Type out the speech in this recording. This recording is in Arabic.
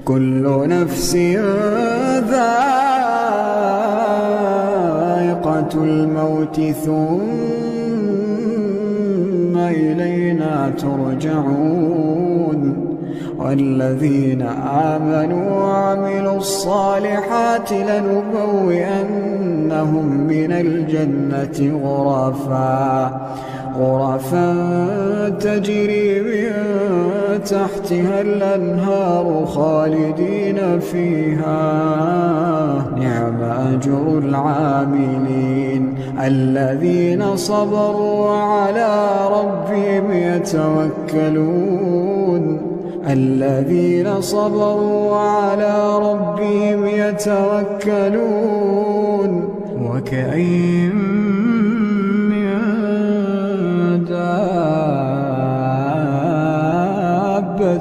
كل نفس ذائقة الموت ثم إلينا ترجعون والذين آمنوا وعملوا الصالحات لنبوئنهم من الجنة غرفا تجري من تحتها الأنهار خالدين فيها نعم أجر العاملين الذين صبروا وعلى ربهم يتوكلون وكأين